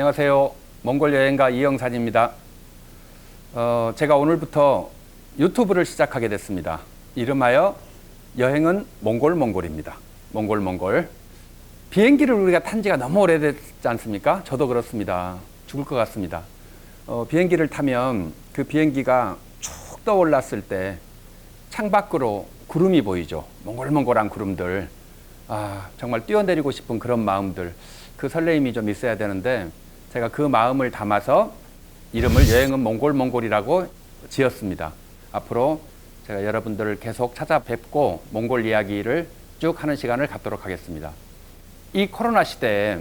안녕하세요. 몽골 여행가 이영산입니다. 제가 오늘부터 유튜브를 시작하게 됐습니다. 이름하여 여행은 몽골입니다. 몽골. 비행기를 우리가 탄 지가 너무 오래됐지 않습니까? 저도 그렇습니다. 죽을 것 같습니다. 비행기를 타면 그 비행기가 쭉 떠올랐을 때 창밖으로 구름이 보이죠. 몽골한 구름들. 정말 뛰어내리고 싶은 그런 마음들. 그 설레임이 좀 있어야 되는데 제가 그 마음을 담아서 이름을 여행은 몽골이라고 지었습니다. 앞으로 제가 여러분들을 계속 찾아뵙고 몽골 이야기를 쭉 하는 시간을 갖도록 하겠습니다. 이 코로나 시대에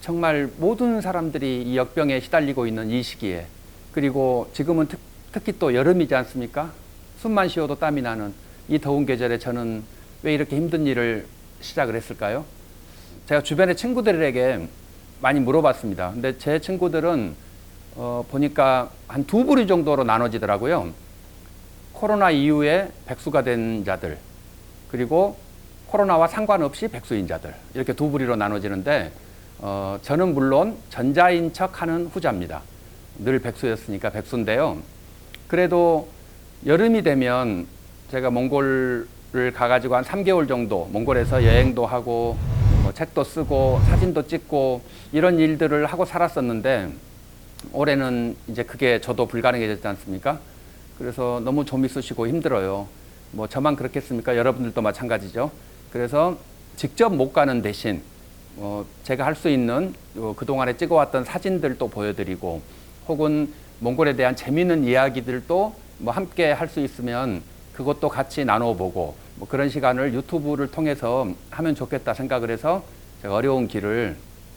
정말 모든 사람들이 이 역병에 시달리고 있는 이 시기에, 그리고 지금은 특히 또 여름이지 않습니까? 숨만 쉬어도 땀이 나는 이 더운 계절에 저는 왜 이렇게 힘든 일을 시작을 했을까요? 제가 주변의 친구들에게 많이 물어봤습니다. 근데 제 친구들은 보니까 한 두 부류 정도로 나눠지더라고요. 코로나 이후에 백수가 된 자들, 그리고 코로나와 상관없이 백수인 자들, 이렇게 두 부류로 나눠지는데 저는 물론 전자인 척하는 후자입니다. 늘 백수였으니까 백수인데요. 그래도 여름이 되면 제가 몽골을 가가지고 한 3개월 정도 몽골에서 여행도 하고 책도 쓰고 사진도 찍고 이런 일들을 하고 살았었는데, 올해는 이제 그게 저도 불가능해졌지 않습니까? 그래서 너무 좀 있으시고 힘들어요. 저만 그렇겠습니까? 여러분들도 마찬가지죠. 그래서 직접 못 가는 대신 제가 할 수 있는 그동안에 찍어왔던 사진들도 보여드리고, 혹은 몽골에 대한 재미있는 이야기들도 함께 할 수 있으면 그것도 같이 나눠보고, 그런 시간을 유튜브를 통해서 하면 좋겠다 생각을 해서 제가 어려운 길을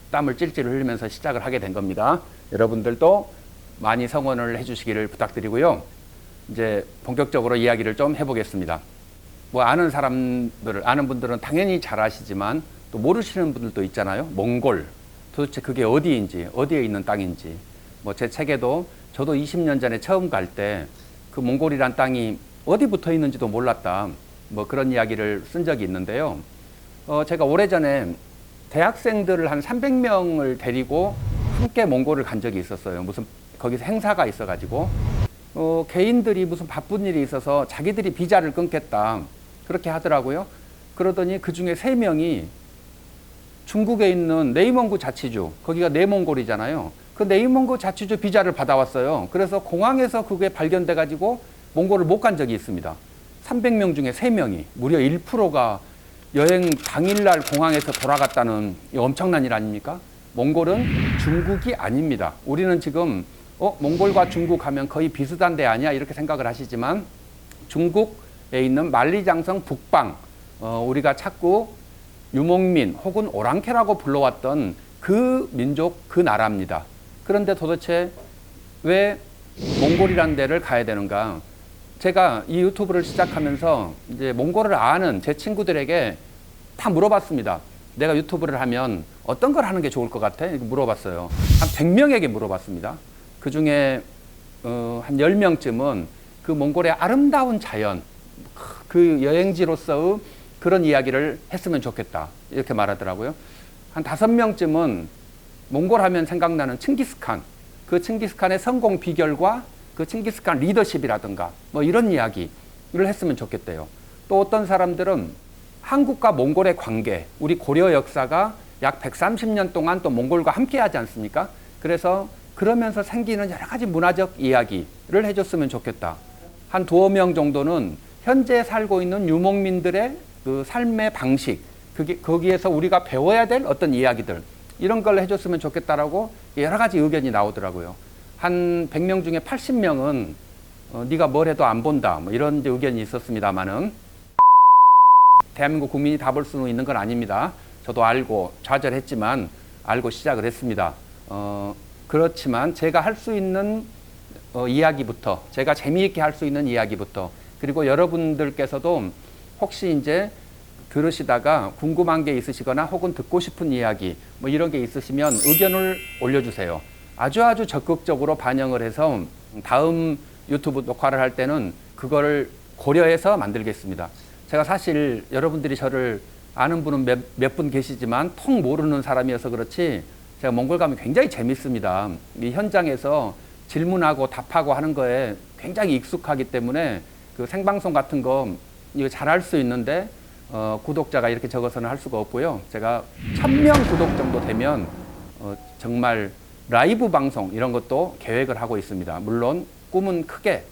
땀을 찔찔 흘리면서 시작을 하게 된 겁니다. 여러분들도 많이 성원을 해주시기를 부탁드리고요. 이제 본격적으로 이야기를 좀 해보겠습니다. 아는 분들은 당연히 잘 아시지만 또 모르시는 분들도 있잖아요. 몽골, 도대체 그게 어디인지, 어디에 있는 땅인지. 제 책에도 저도 20년 전에 처음 갈 때 그 몽골이란 땅이 어디 붙어 있는지도 몰랐다, 그런 이야기를 쓴 적이 있는데요. 제가 오래전에 대학생들을 한 300명을 데리고 함께 몽골을 간 적이 있었어요. 무슨 거기서 행사가 있어가지고 개인들이 무슨 바쁜 일이 있어서 자기들이 비자를 끊겠다 그렇게 하더라고요. 그러더니 그 중에 3명이 중국에 있는 네이몽구 자치주, 거기가 내몽골이잖아요. 그 네이몽구 자치주 비자를 받아왔어요. 그래서 공항에서 그게 발견돼가지고 몽골을 못 간 적이 있습니다. 300명 중에 3명이, 무려 1%가 여행 당일날 공항에서 돌아갔다는 엄청난 일 아닙니까? 몽골은 중국이 아닙니다. 우리는 지금 몽골과 중국 하면 거의 비슷한 데 아니야 이렇게 생각을 하시지만, 중국에 있는 만리장성 북방, 우리가 자꾸 유목민 혹은 오랑캐라고 불러왔던 그 민족, 그 나라입니다. 그런데 도대체 왜 몽골이라는 데를 가야 되는가? 제가 이 유튜브를 시작하면서 이제 몽골을 아는 제 친구들에게 다 물어봤습니다. 내가 유튜브를 하면 어떤 걸 하는 게 좋을 것 같아? 이렇게 물어봤어요. 한 100명에게 물어봤습니다. 그 중에 한 10명쯤은 그 몽골의 아름다운 자연, 그 여행지로서의 그런 이야기를 했으면 좋겠다 이렇게 말하더라고요. 한 5명쯤은 몽골 하면 생각나는 칭기스칸, 그 칭기스칸의 성공 비결과 그 칭기스칸 리더십이라든가 이런 이야기를 했으면 좋겠대요. 또 어떤 사람들은 한국과 몽골의 관계, 우리 고려 역사가 약 130년 동안 또 몽골과 함께 하지 않습니까? 그래서 그러면서 생기는 여러 가지 문화적 이야기를 해줬으면 좋겠다. 한 2명 정도는 현재 살고 있는 유목민들의 그 삶의 방식, 거기에서 우리가 배워야 될 어떤 이야기들, 이런 걸 해줬으면 좋겠다라고 여러 가지 의견이 나오더라고요. 한 100명 중에 80명은 네가 뭘 해도 안 본다, 이런 의견이 있었습니다만은, 대한민국 국민이 다 볼 수는 있는 건 아닙니다. 저도 알고 좌절했지만 알고 시작을 했습니다. 그렇지만 제가 할 수 있는 이야기부터, 제가 재미있게 할 수 있는 이야기부터, 그리고 여러분들께서도 혹시 이제 들으시다가 궁금한 게 있으시거나 혹은 듣고 싶은 이야기 이런 게 있으시면 의견을 올려주세요. 아주 적극적으로 반영을 해서 다음 유튜브 녹화를 할 때는 그거를 고려해서 만들겠습니다. 제가 사실 여러분들이 저를 아는 분은 몇 분 계시지만 통 모르는 사람이어서 그렇지 제가 몽골 가면 굉장히 재밌습니다. 이 현장에서 질문하고 답하고 하는 거에 굉장히 익숙하기 때문에 그 생방송 같은 거 이거 잘할 수 있는데 구독자가 이렇게 적어서는 할 수가 없고요. 제가 1000명 구독 정도 되면 정말 라이브 방송 이런 것도 계획을 하고 있습니다. 물론 꿈은 크게,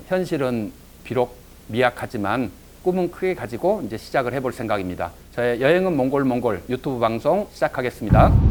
현실은 비록 미약하지만 꿈은 크게 가지고 이제 시작을 해볼 생각입니다. 저의 여행은 몽골 유튜브 방송 시작하겠습니다.